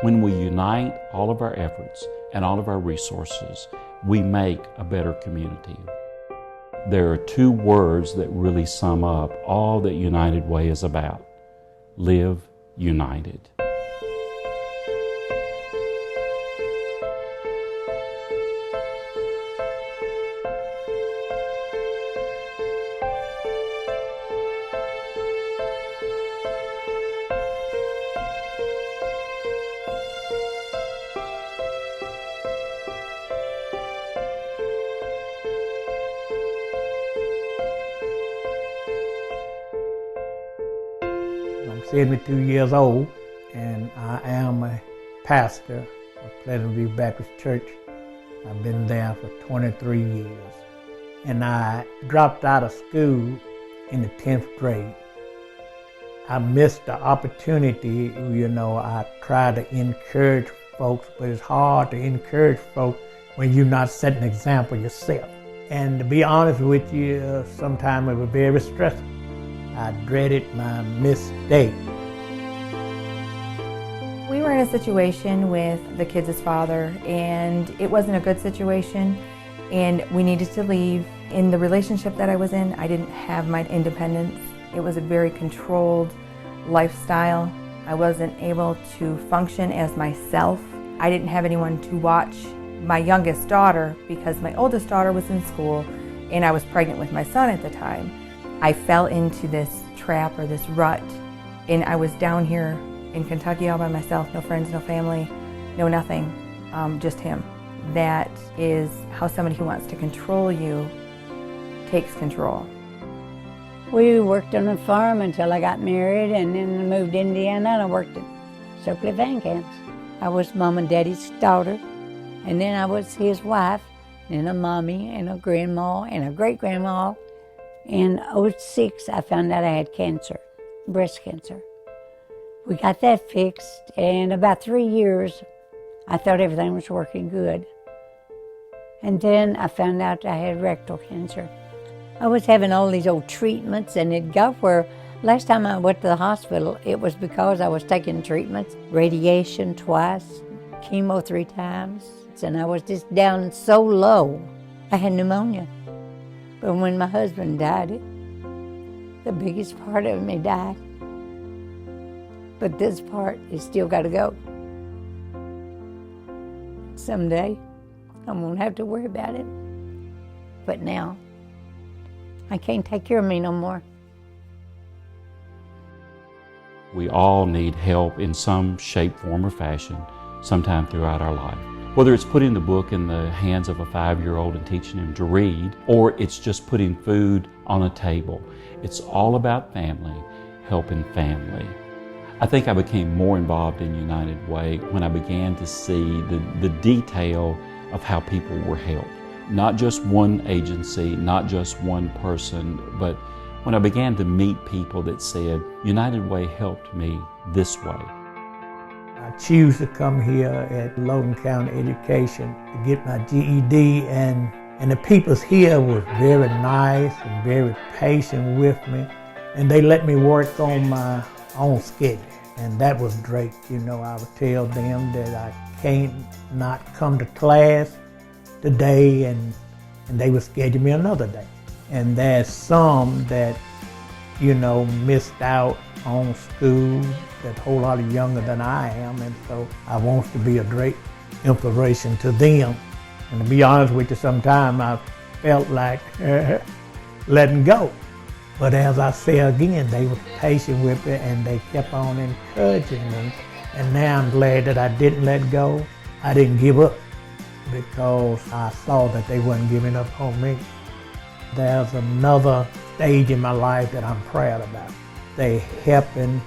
When we unite all of our efforts and all of our resources, we make a better community. There are two words that really sum up all that United Way is about. Live united. I'm 72 years old, and I am a pastor of Pleasant View Baptist Church. I've been there for 23 years. And I dropped out of school in the 10th grade. I missed the opportunity, I try to encourage folks, but it's hard to encourage folks when you're not setting an example yourself. And to be honest with you, sometimes it was very stressful. I dreaded my mistake. We were in a situation with the kids' father, and it wasn't a good situation, and we needed to leave. In the relationship that I was in, I didn't have my independence. It was a very controlled lifestyle. I wasn't able to function as myself. I didn't have anyone to watch my youngest daughter because my oldest daughter was in school, and I was pregnant with my son at the time. I fell into this trap or this rut, and I was down here in Kentucky all by myself, no friends, no family, no nothing, just him. That is how somebody who wants to control you takes control. We worked on a farm until I got married, and then I moved to Indiana and I worked at Stokely Van Camps. I was Mom and Daddy's daughter, and then I was his wife, and a mommy, and a grandma, and a great-grandma. In '06, I found out I had cancer, breast cancer. We got that fixed, and about 3 years, I thought everything was working good. And then I found out I had rectal cancer. I was having all these old treatments, and it got where last time I went to the hospital, it was because I was taking treatments, radiation twice, chemo 3 times, and I was just down so low. I had pneumonia. But when my husband died, the biggest part of me died. But this part is still got to go. Someday, I won't have to worry about it. But now, I can't take care of me no more. We all need help in some shape, form, or fashion sometime throughout our life. Whether it's putting the book in the hands of a 5-year-old and teaching him to read, or it's just putting food on a table. It's all about family, helping family. I think I became more involved in United Way when I began to see the detail of how people were helped. Not just one agency, not just one person, but when I began to meet people that said, United Way helped me this way. I choose to come here at Logan County Education to get my GED, and the people here were very nice and very patient with me, and they let me work on my own schedule, and that was great. I would tell them that I can't not come to class today, and they would schedule me another day. And there's some that, missed out on school, that a whole lot younger than I am, and so I want to be a great inspiration to them. And to be honest with you, sometimes I felt like letting go. But as I say again, they were patient with me and they kept on encouraging me. And now I'm glad that I didn't let go. I didn't give up because I saw that they weren't giving up on me. There's another stage in my life that I'm proud about. They helping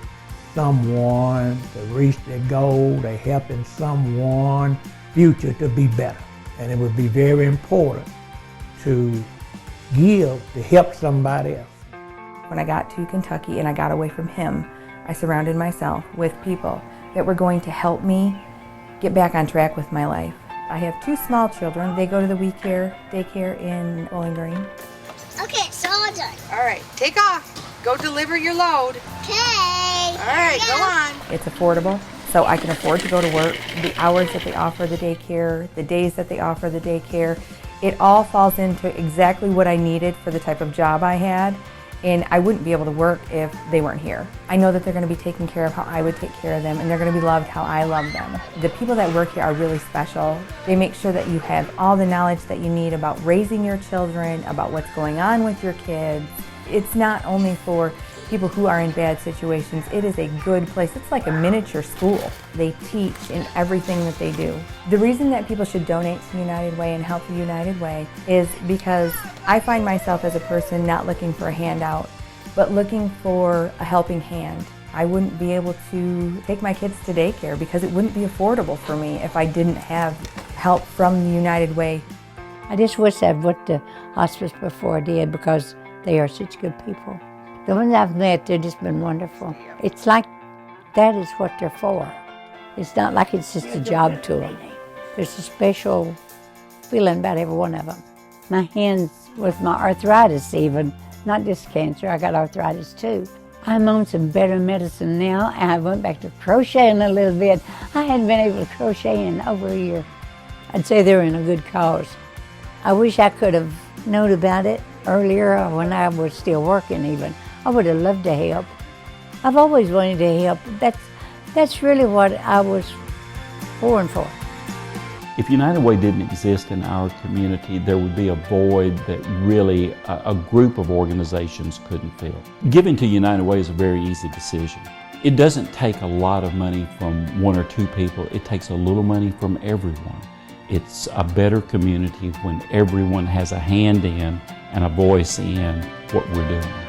someone to reach their goal. They helping someone future to be better. And it would be very important to give, to help somebody else. When I got to Kentucky and I got away from him, I surrounded myself with people that were going to help me get back on track with my life. I have 2 small children. They go to the daycare in Bowling Green. Okay, it's all done. All right, take off. Go deliver your load. Okay. All right, go on. It's affordable. so I can afford to go to work. The hours that they offer the daycare, the days that they offer the daycare, it all falls into exactly what I needed for the type of job I had, and I wouldn't be able to work if they weren't here. I know that they're going to be taken care of how I would take care of them, and they're going to be loved how I love them. The people that work here are really special. They make sure that you have all the knowledge that you need about raising your children, about what's going on with your kids. It's not only for people who are in bad situations. It is a good place. It's like a miniature school. They teach in everything that they do. The reason that people should donate to United Way and help the United Way is because I find myself as a person not looking for a handout, but looking for a helping hand. I wouldn't be able to take my kids to daycare because it wouldn't be affordable for me if I didn't have help from the United Way. I just wish I'd went to hospice before I did because they are such good people. The ones I've met, they've just been wonderful. It's like that is what they're for. It's not like it's just a job to them. There's a special feeling about every one of them. My hands, with my arthritis even, not just cancer, I got arthritis too. I'm on some better medicine now, and I went back to crocheting a little bit. I hadn't been able to crochet in over a year. I'd say they're in a good cause. I wish I could have known about it earlier when I was still working even. I would have loved to help. I've always wanted to help. That's really what I was born for. If United Way didn't exist in our community, there would be a void that really a group of organizations couldn't fill. Giving to United Way is a very easy decision. It doesn't take a lot of money from one or two people. It takes a little money from everyone. It's a better community when everyone has a hand in and a voice in what we're doing.